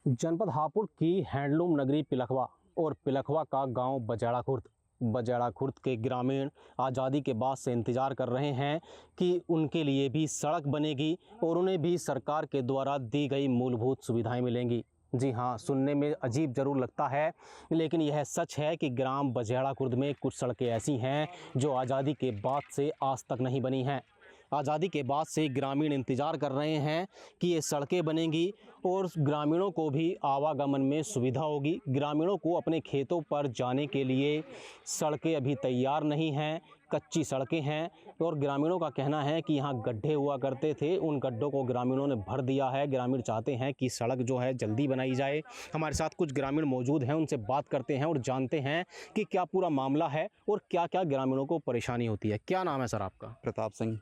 जनपद हापुड़ की हैंडलूम नगरी पिलखवा और पिलखवा का गांव बजेड़ा खुर्द के ग्रामीण आज़ादी के बाद से इंतज़ार कर रहे हैं कि उनके लिए भी सड़क बनेगी और उन्हें भी सरकार के द्वारा दी गई मूलभूत सुविधाएं मिलेंगी। जी हाँ, सुनने में अजीब ज़रूर लगता है, लेकिन यह सच है कि ग्राम बजेड़ा खुर्द में कुछ सड़कें ऐसी हैं जो आज़ादी के बाद से आज तक नहीं बनी हैं। आज़ादी के बाद से ग्रामीण इंतज़ार कर रहे हैं कि ये सड़कें बनेंगी और ग्रामीणों को भी आवागमन में सुविधा होगी। ग्रामीणों को अपने खेतों पर जाने के लिए सड़कें अभी तैयार नहीं हैं, कच्ची सड़कें हैं और ग्रामीणों का कहना है कि यहाँ गड्ढे हुआ करते थे, उन गड्ढों को ग्रामीणों ने भर दिया है। ग्रामीण चाहते हैं कि सड़क जो है जल्दी बनाई जाए। हमारे साथ कुछ ग्रामीण मौजूद हैं, उनसे बात करते हैं और जानते हैं कि क्या पूरा मामला है और क्या क्या ग्रामीणों को परेशानी होती है। क्या नाम है सर आपका? प्रताप सिंह।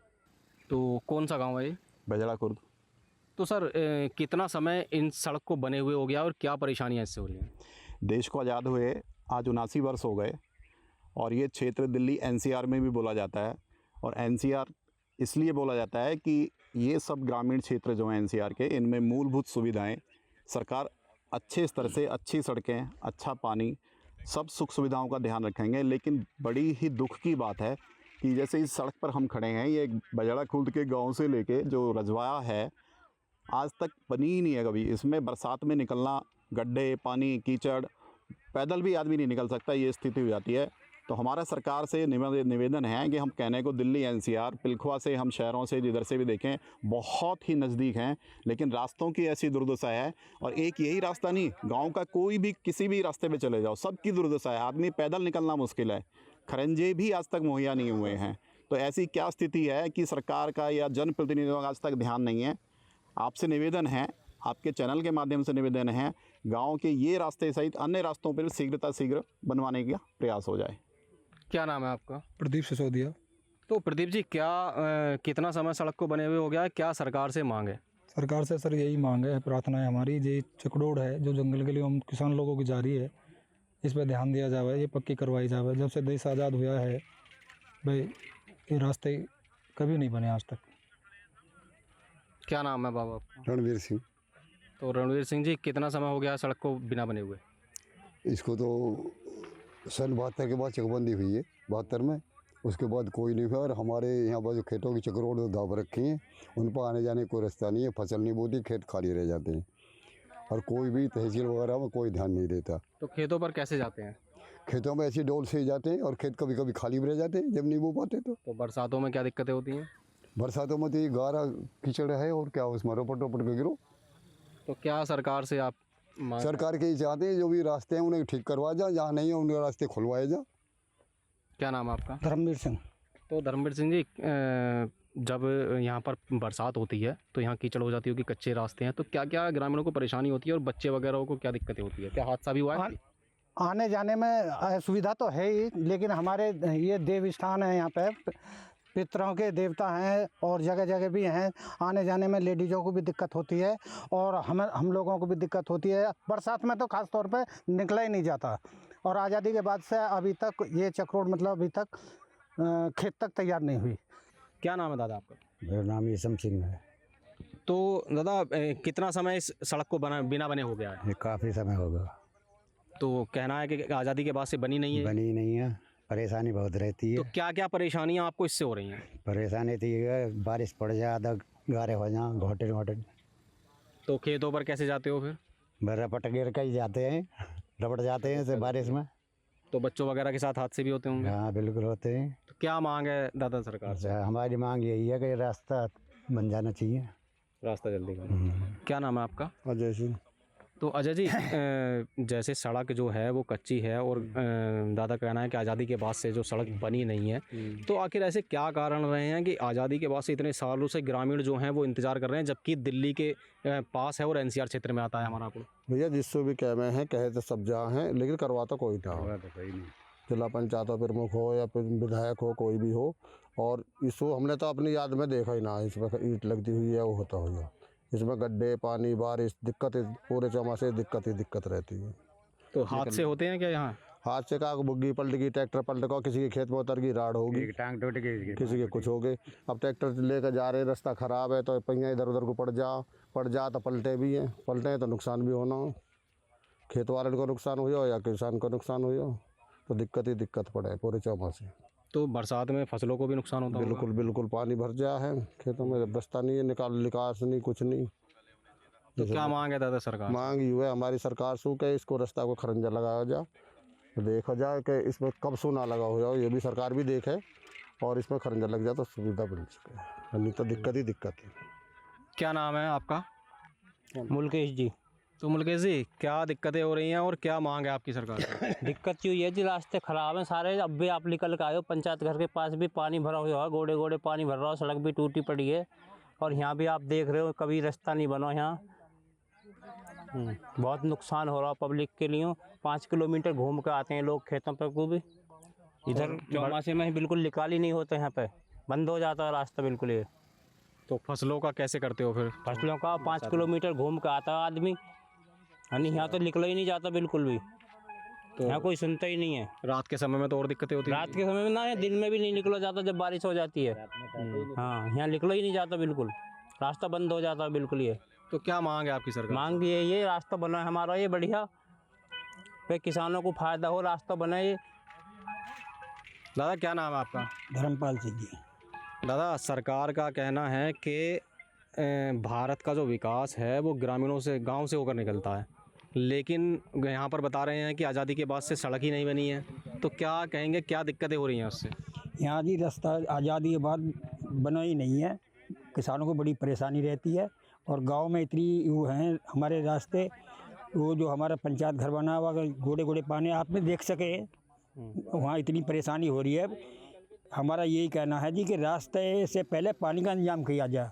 तो कौन सा गांव है ये? बजेड़ा खुर्द। तो सर कितना समय इन सड़क को बने हुए हो गया और क्या परेशानियां इससे हो रही हैं? देश को आज़ाद हुए आज 79 वर्ष हो गए और ये क्षेत्र दिल्ली एनसीआर में भी बोला जाता है। और एनसीआर इसलिए बोला जाता है कि ये सब ग्रामीण क्षेत्र जो हैं एनसीआर के, इनमें मूलभूत सुविधाएं सरकार अच्छे स्तर से, अच्छी सड़कें, अच्छा पानी, सब सुख सुविधाओं का ध्यान रखेंगे। लेकिन बड़ी ही दुख की बात है कि जैसे इस सड़क पर हम खड़े हैं, ये बजेड़ा खुर्द के गांव से लेके जो रजवाया है आज तक बनी ही नहीं है कभी। इसमें बरसात में निकलना, गड्ढे, पानी, कीचड़, पैदल भी आदमी नहीं निकल सकता, ये स्थिति हो जाती है। तो हमारा सरकार से निवेदन है कि हम कहने को दिल्ली एनसीआर, पिलखवा से हम शहरों से जिधर से भी देखें बहुत ही नज़दीक हैं, लेकिन रास्तों की ऐसी दुर्दशा है। और एक यही रास्ता नहीं, गांव का कोई भी किसी भी रास्ते पे चले जाओ, सबकी दुर्दशा है। आदमी पैदल निकलना मुश्किल है, खरंजे भी आज तक मुहैया नहीं हुए हैं। तो ऐसी क्या स्थिति है कि सरकार का या जनप्रतिनिधियों का आज तक ध्यान नहीं है। आपसे निवेदन है, आपके चैनल के माध्यम से निवेदन है, गांव के ये रास्ते सहित अन्य रास्तों पर शीघ्र बनवाने का प्रयास हो जाए। क्या नाम है आपका? प्रदीप सिसोदिया। तो प्रदीप जी, क्या कितना समय सड़क को बने हुए हो गया है? क्या सरकार से मांग है? सरकार से सर यही मांग है, प्रार्थना है हमारी, ये चकड़ोड़ है जो जंगल के लिए हम किसान लोगों की जारी है, इस पर ध्यान दिया जाए, ये पक्की करवाई जाए। जब से देश आज़ाद हुआ है भाई, ये रास्ते कभी नहीं बने आज तक। क्या नाम है बाबा आपका? रणवीर सिंह। तो रणवीर सिंह जी, कितना समय हो गया सड़क को बिना बने हुए? इसको तो सन 72 के बाद चकबंदी हुई है, 72 में। उसके बाद कोई नहीं हुआ। और हमारे यहाँ पर जो खेतों की चकरोड़ दाब रखी हैं, उन पर आने जाने कोई रास्ता नहीं है, फसल नहीं बोती, खेत खाली रह जाते हैं और कोई भी तहसील वगैरह में कोई ध्यान नहीं देता। तो खेतों पर कैसे जाते हैं? खेतों में ऐसी डोल से ही जाते हैं और खेत कभी कभी खाली भी रह जाते हैं जब नहीं बो पाते। तो बरसातों में क्या दिक्कतें होती हैं? बरसातों में तो ये गारा कीचड़ है और क्या उसमें रोपट के गिरो। तो क्या सरकार से आप सरकार के ही चाहते हैं जो भी रास्ते हैं उन्हें ठीक करवा जाए, जहाँ नहीं है उनके रास्ते खुलवाए जाए। क्या नाम है आपका? धर्मवीर सिंह। तो धर्मवीर सिंह जी, जब यहाँ पर बरसात होती है तो यहाँ कीचड़ हो जाती होगी, कच्चे रास्ते हैं, तो क्या क्या ग्रामीणों को परेशानी होती है और बच्चे वगैरह को क्या दिक्कतें होती है? क्या हादसा भी हुआ है? आने जाने में सुविधा तो है ही, लेकिन हमारे ये देव स्थान है, यहाँ पे पितरों के देवता हैं और जगह जगह भी हैं। आने जाने में लेडीज़ों को भी दिक्कत होती है और हम लोगों को भी दिक्कत होती है। बरसात में तो ख़ास तौर पे निकला ही नहीं जाता। और आज़ादी के बाद से अभी तक ये चकरोड़ मतलब अभी तक खेत तक तैयार नहीं हुई। क्या नाम है दादा आपका? मेरा नाम ईसम सिंह है। तो दादा, कितना समय इस सड़क को बिना बने हो गया है? ये काफ़ी समय हो गया। तो कहना है कि आज़ादी के बाद से बनी नहीं है? बनी नहीं है, परेशानी बहुत रहती है। तो क्या क्या परेशानियां आपको इससे हो रही हैं? परेशानी थी है, बारिश पड़ जाए, आधा गारे हो जाए, घोटे। तो खेतों पर कैसे जाते हो फिर? रपट गिर कर ही जाते हैं, रपट जाते हैं से बारिश में। तो बच्चों वगैरह के साथ हादसे भी होते होंगे? हाँ बिल्कुल होते हैं। तो क्या मांग है दादा सरकार से? हमारी मांग यही है कि रास्ता बन जाना चाहिए, रास्ता जल्दी बने। क्या नाम है आपका? अजय सिंह। तो अजय जी, जैसे सड़क जो है वो कच्ची है और दादा कहना है कि आज़ादी के बाद से जो सड़क बनी नहीं है, तो आखिर ऐसे क्या कारण रहे हैं कि आज़ादी के बाद से इतने सालों से ग्रामीण जो हैं वो इंतज़ार कर रहे हैं, जबकि दिल्ली के पास है और एनसीआर क्षेत्र में आता है हमारा आपको? भैया जिससे भी कह में है, कहे तो सब जहाँ हैं, लेकिन करवाता कोई ना हो। जिला पंचायत प्रमुख हो या फिर विधायक हो, कोई भी हो। और इसको हमने तो अपनी याद में देखा ही ना, इसमें ईंट लगती हुई है, वो होता हुआ इसमें गड्ढे, पानी, बारिश, दिक्कत पूरे चौमासे दिक्कत रहती है। तो हादसे होते हैं क्या यहाँ? हादसे का बुग्गी पलट गई, ट्रैक्टर पलट गया, किसी के खेत में उतर गई, राड़ होगी, टांग टूट गई, किसी के कुछ हो गए। अब ट्रैक्टर लेकर जा रहे, रास्ता ख़राब है तो पहिया इधर उधर को पड़ जा, पड़ जा तो पलटे भी हैं, पलटे तो नुकसान भी होना हो, खेत वाले को नुकसान हुआ या किसान को नुकसान हुआ, तो दिक्कत ही दिक्कत पड़े पूरे चौमासे। तो बरसात में फसलों को भी नुकसान होता होगा? बिल्कुल बिल्कुल, पानी भर जा है खेतों में, रास्ता नहीं है, निकास नहीं, कुछ नहीं। तो क्या मांग है दादा सरकार? मांग ये है हमारी सरकार से कि इसको रास्ता को खरंजा लगाया जा, देखा जाए कि इसमें कब सू ना लगा हो जाओ, ये भी सरकार भी देखे और इसमें खरंजा लग जाए तो सुविधा बन सके, नहीं तो दिक्कत ही दिक्कत है। क्या नाम है आपका? मुल्केश जी। तो मुल्केश जी, क्या दिक्कतें हो रही हैं और क्या मांग है आपकी सरकार से? दिक्कत ये है जी, रास्ते ख़राब हैं सारे। अब भी आप निकल के आए हो, पंचायत घर के पास भी पानी भरा हुआ है, गोड़े गोड़े पानी भर रहा हो, सड़क भी टूटी पड़ी है। और यहाँ भी आप देख रहे हो कभी रास्ता नहीं बना यहाँ। बहुत नुकसान हो रहा है पब्लिक के लिए। 5 किलोमीटर घूम के आते हैं लोग खेतों पर को भी। इधर चौमासे में बिल्कुल निकाल ही नहीं होता, यहाँ पे बंद हो जाता है रास्ता बिल्कुल। ये तो फसलों का कैसे करते हो फिर? फसलों का 5 किलोमीटर घूम के आता है आदमी, यानी यहाँ तो निकला ही नहीं जाता बिल्कुल भी। तो यहाँ कोई सुनता ही नहीं है। रात के समय में तो और दिक्कतें होती हैं। रात के समय में ना है, दिन में भी नहीं निकला जाता जब बारिश हो जाती है। हाँ, यहाँ निकला ही नहीं जाता बिल्कुल, रास्ता बंद हो जाता है बिल्कुल। ये तो क्या मांग है आपकी सरकार? मांग ये रास्ता बना है हमारा, ये बढ़िया पे किसानों को फायदा हो, रास्ता बना ये। दादा क्या नाम है आपका? धर्मपाल सिंह जी। दादा, सरकार का कहना है कि भारत का जो विकास है वो ग्रामीणों से, गांव से होकर निकलता है, लेकिन यहाँ पर बता रहे हैं कि आज़ादी के बाद से सड़क ही नहीं बनी है। तो क्या कहेंगे, क्या दिक्कतें हो रही हैं उससे? यहाँ जी रास्ता आज़ादी के बाद बना ही नहीं है, किसानों को बड़ी परेशानी रहती है। और गांव में इतनी वो हैं हमारे रास्ते, वो जो हमारा पंचायत घर बना हुआ, अगर गोड़े गोड़े पानी आप में देख सके, वहाँ इतनी परेशानी हो रही है। हमारा यही कहना है जी कि रास्ते से पहले पानी का इंतजाम किया जाए।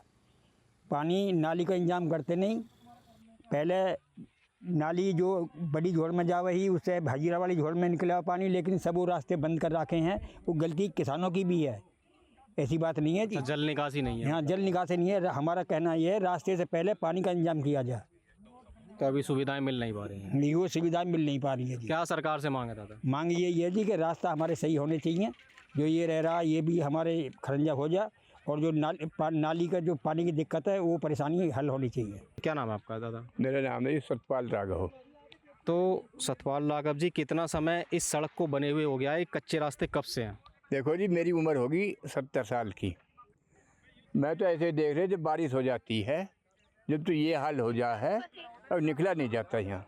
पानी नाली का इंतजाम करते नहीं, पहले नाली जो बड़ी झोड़ में जा रही उससे भाजीरा वाली झोड़ में निकला पानी, लेकिन सब वो रास्ते बंद कर रखे हैं। वो गलती किसानों की भी है, ऐसी बात नहीं है जी। जल निकासी नहीं है यहाँ जल निकासी नहीं है। हमारा कहना ये है रास्ते से पहले पानी का इंतजाम किया जाए। तो अभी सुविधाएं मिल नहीं पा रही हैं। नहीं, वो सुविधाएं मिल नहीं पा रही है जी। क्या सरकार से मांग है दादा? मांग ये है जी कि रास्ता हमारे सही होने चाहिए, जो ये रह रहा है ये भी हमारे खरंजा हो जाए, और जो नाली का जो पानी की दिक्कत है वो परेशानी हल होनी चाहिए। क्या नाम है आपका दादा? मेरा नाम है सतपाल राघव। तो सतपाल राघव जी, कितना समय इस सड़क को बने हुए हो गया है? कच्चे रास्ते कब से हैं? देखो जी, मेरी उम्र होगी 70 साल की। मैं तो ऐसे देख रहे जब बारिश हो जाती है, जब तो ये हाल हो जा है और निकला नहीं जाता यहाँ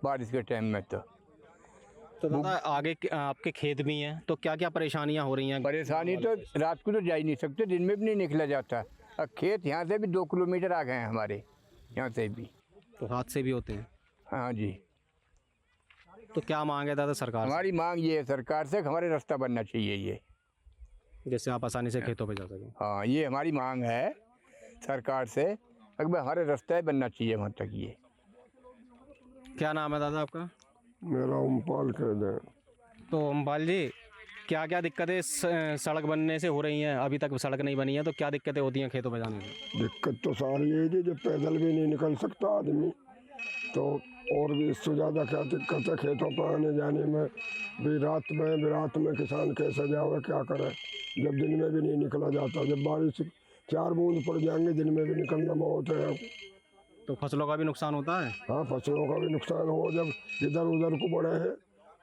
बारिश के टाइम में। तो दादा आगे आपके खेत भी हैं, तो क्या क्या परेशानियां हो रही हैं? परेशानी तो रात को तो जा ही नहीं सकते, दिन में भी नहीं निकला जाता। और खेत यहाँ से भी 2 किलोमीटर आ गए हैं हमारे यहाँ से भी। तो हादसे भी होते हैं। हाँ जी। तो क्या मांग है दादा सरकार से? हमारी मांग ये है सरकार से कि हमारे रास्ता बनना चाहिए ये, जैसे आप आसानी से खेतों पे जा सकें। हाँ, ये हमारी मांग है सरकार से, अगर हमारे रास्ता बनना चाहिए वहाँ तक ये। क्या नाम है दादा आपका? मेरा उमपाल कह दें। तो अम्बाल जी, क्या क्या दिक्कतें सड़क बनने से हो रही हैं? अभी तक सड़क नहीं बनी है, तो क्या दिक्कतें होती हैं खेतों पे जाने से? दिक्कत तो सारी है जी, जब पैदल भी नहीं निकल सकता आदमी, तो और भी इससे ज़्यादा क्या दिक्कत है खेतों पर आने जाने में। भी रात में किसान कैसे जावे, क्या करे, जब दिन में भी नहीं निकला जाता। जब बारिश 4 बूंद पड़ जाएंगे, दिन में भी निकलना बहुत है। तो फसलों का भी नुकसान होता है? हाँ, फसलों का भी नुकसान हो, जब इधर उधर को बढ़े हैं,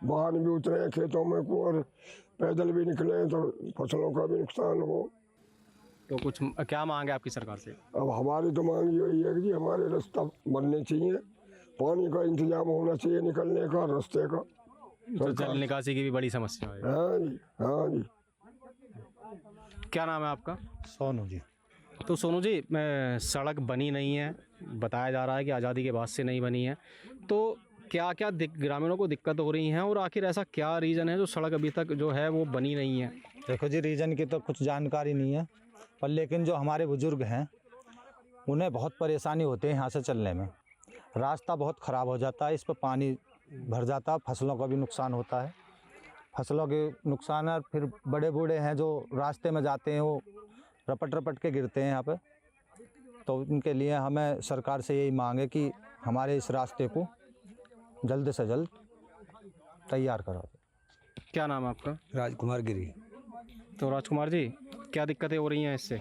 वाहन भी उतरे हैं खेतों में को, और पैदल भी निकले हैं, तो फसलों का भी नुकसान हो। तो कुछ क्या मांग है आपकी सरकार से? अब हमारी तो मांग यही है कि जी हमारे रास्ता बनने चाहिए, पानी का इंतजाम होना चाहिए निकलने का रास्ते का। तो जल निकासी की भी बड़ी समस्या है। हाँ जी, हाँ जी। क्या नाम है आपका? सोनू जी। तो सोनू जी, सड़क बनी नहीं है, बताया जा रहा है कि आज़ादी के बाद से नहीं बनी है, तो क्या क्या ग्रामीणों को दिक्कत हो रही हैं, और आखिर ऐसा क्या रीज़न है जो सड़क अभी तक जो है वो बनी नहीं है? देखो जी, रीज़न की तो कुछ जानकारी नहीं है, पर लेकिन जो हमारे बुज़ुर्ग हैं उन्हें बहुत परेशानी होती है यहाँ से चलने में। रास्ता बहुत ख़राब हो जाता है, इस पर पानी भर जाता है, फसलों का भी नुकसान होता है। फसलों के नुकसान है, फिर बड़े बूढ़े हैं जो रास्ते में जाते हैं वो रपट के गिरते हैं यहाँ पे। तो उनके लिए हमें सरकार से यही मांग है कि हमारे इस रास्ते को जल्द से जल्द तैयार करा दे। क्या नाम है आपका? राजकुमार गिरी। तो राजकुमार जी, क्या दिक्कतें हो रही हैं इससे?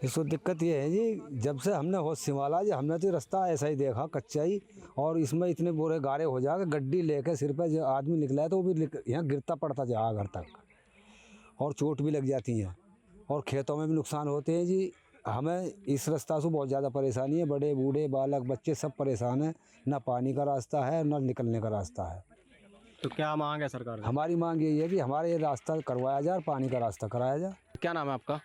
इसको दिक्कत ये है जी, जब से हमने होश संभाला जी, हमने तो रास्ता ऐसा ही देखा कच्चा ही, और इसमें इतने बुरे गारे हो जाए, गड्डी लेके सिर पे जो आदमी निकला है तो वो भी यहाँ गिरता पड़ता जा घर तक, और चोट भी लग जाती है, और खेतों में भी नुकसान होते हैं जी। हमें इस रास्ता से बहुत ज़्यादा परेशानी है, बड़े बूढ़े बालक बच्चे सब परेशान हैं, ना पानी का रास्ता है ना निकलने का रास्ता है। तो क्या मांग है सरकार से? हमारी मांग यही है कि हमारे ये रास्ता करवाया जाए, पानी का रास्ता कराया जाए। क्या नाम है आपका?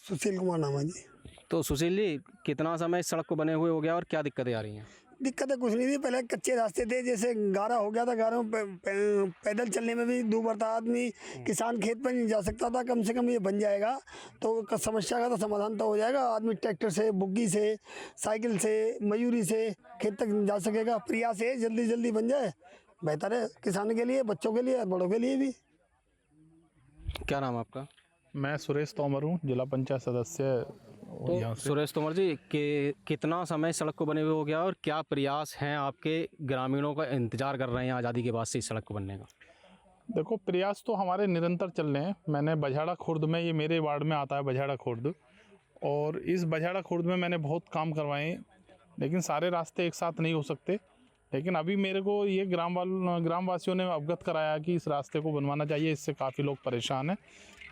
सुशील कुमार नाम है जी। तो सुशील जी, कितना समय इस सड़क को बने हुए हो गया और क्या दिक्कतें आ रही हैं? दिक्कतें कुछ नहीं थी, पहले कच्चे रास्ते थे, जैसे गारा हो गया था, गारों पैदल चलने में भी दूर था, आदमी किसान खेत पर नहीं जा सकता था। कम से कम ये बन जाएगा तो समस्या का तो समाधान तो हो जाएगा, आदमी ट्रैक्टर से, बुग्गी से, साइकिल से, मयूरी से खेत तक जा सकेगा। प्रयास है जल्दी जल्दी बन जाए, बेहतर है किसान के लिए, बच्चों के लिए, बड़ों के लिए भी। क्या नाम है आपका? मैं सुरेश तोमर हूँ, जिला पंचायत सदस्य यहाँ से। सुरेश तोमर जी, कितना समय सड़क को बने हुए हो गया और क्या प्रयास हैं आपके ग्रामीणों का इंतजार कर रहे हैं आज़ादी के बाद से इस सड़क को बनने का? देखो, प्रयास तो हमारे निरंतर चल रहे हैं। मैंने बझाड़ा खुर्द में, ये मेरे वार्ड में आता है बझाड़ा खुर्द, और इस बझाड़ा खुर्द में मैंने बहुत काम करवाए हैं, लेकिन सारे रास्ते एक साथ नहीं हो सकते। लेकिन अभी मेरे को ये ग्रामवासियों ने अवगत कराया कि इस रास्ते को बनवाना चाहिए, इससे काफ़ी लोग परेशान हैं।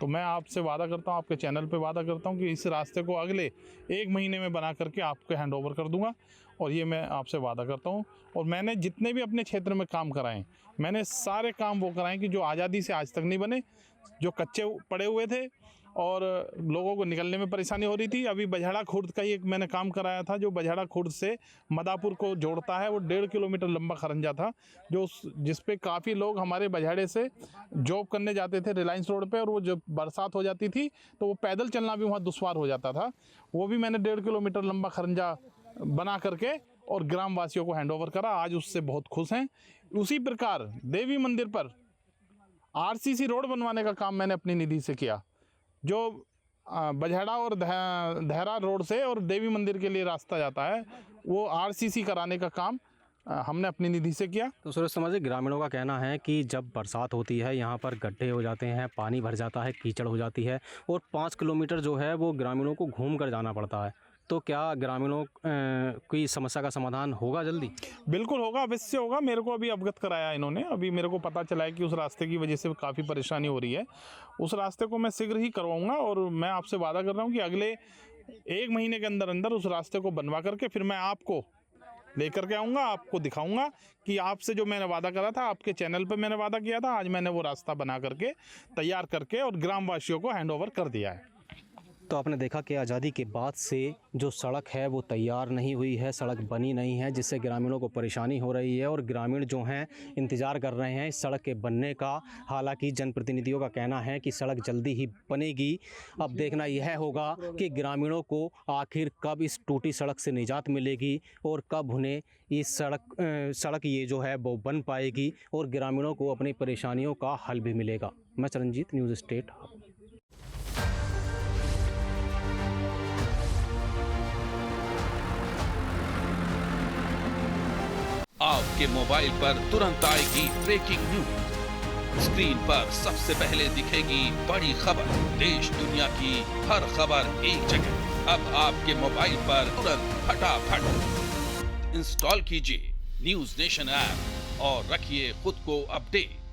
तो मैं आपसे वादा करता हूँ, आपके चैनल पे वादा करता हूँ कि इस रास्ते को अगले 1 महीने में बना करके आपको हैंड ओवर कर दूंगा, और ये मैं आपसे वादा करता हूँ। और मैंने जितने भी अपने क्षेत्र में काम कराएं, मैंने सारे काम वो कराएं कि जो आज़ादी से आज तक नहीं बने, जो कच्चे पड़े हुए थे और लोगों को निकलने में परेशानी हो रही थी। अभी बझाड़ा खुर्द का ही एक मैंने काम कराया था, जो बझाड़ा खुर्द से मदापुर को जोड़ता है। वो 1.5 किलोमीटर लंबा खरंजा था, जो जिस पे काफ़ी लोग हमारे बझाड़े से जॉब करने जाते थे रिलायंस रोड पे, और वो जब बरसात हो जाती थी तो वो पैदल चलना भी वहाँ दुश्वार हो जाता था। वो भी मैंने 1.5 किलोमीटर लंबा खरंजा बना करके और ग्रामवासियों को हैंड ओवर करा। आज उससे बहुत खुश हैं। उसी प्रकार देवी मंदिर पर RCC रोड बनवाने का काम मैंने अपनी निधि से किया, जो बझाड़ा और धैरा रोड से और देवी मंदिर के लिए रास्ता जाता है, वो RCC कराने का काम हमने अपनी निधि से किया। तो सुरेश तोमर जी, ग्रामीणों का कहना है कि जब बरसात होती है यहाँ पर गड्ढे हो जाते हैं, पानी भर जाता है, कीचड़ हो जाती है, और 5 किलोमीटर जो है वो ग्रामीणों को घूम कर जाना पड़ता है। तो क्या ग्रामीणों की समस्या का समाधान होगा जल्दी? बिल्कुल होगा, अवश्य होगा। मेरे को अभी अवगत कराया इन्होंने, अभी मेरे को पता चला है कि उस रास्ते की वजह से काफ़ी परेशानी हो रही है। उस रास्ते को मैं शीघ्र ही करवाऊंगा, और मैं आपसे वादा कर रहा हूं कि अगले 1 महीने के अंदर अंदर उस रास्ते को बनवा करके फिर मैं आपको लेकर के आऊँगा, आपको दिखाऊँगा कि आपसे जो मैंने वादा करा था, आपके चैनल पर मैंने वादा किया था, आज मैंने वो रास्ता बना करके तैयार करके और ग्रामवासियों को हैंड ओवर कर दिया है। तो आपने देखा कि आज़ादी के बाद से जो सड़क है वो तैयार नहीं हुई है, सड़क बनी नहीं है, जिससे ग्रामीणों को परेशानी हो रही है, और ग्रामीण जो हैं इंतज़ार कर रहे हैं इस सड़क के बनने का। हालांकि जनप्रतिनिधियों का कहना है कि सड़क जल्दी ही बनेगी। अब देखना यह होगा कि ग्रामीणों को आखिर कब इस टूटी सड़क से निजात मिलेगी और कब उन्हें इस सड़क ये जो है वो बन पाएगी और ग्रामीणों को अपनी परेशानियों का हल भी मिलेगा। मैं चरणजीत, न्यूज़ स्टेट। आपके मोबाइल पर तुरंत आएगी ब्रेकिंग न्यूज। स्क्रीन पर सबसे पहले दिखेगी बड़ी खबर, देश दुनिया की हर खबर एक जगह। अब आपके मोबाइल पर तुरंत फटाफट इंस्टॉल कीजिए न्यूज़ नेशन ऐप और रखिए खुद को अपडेट।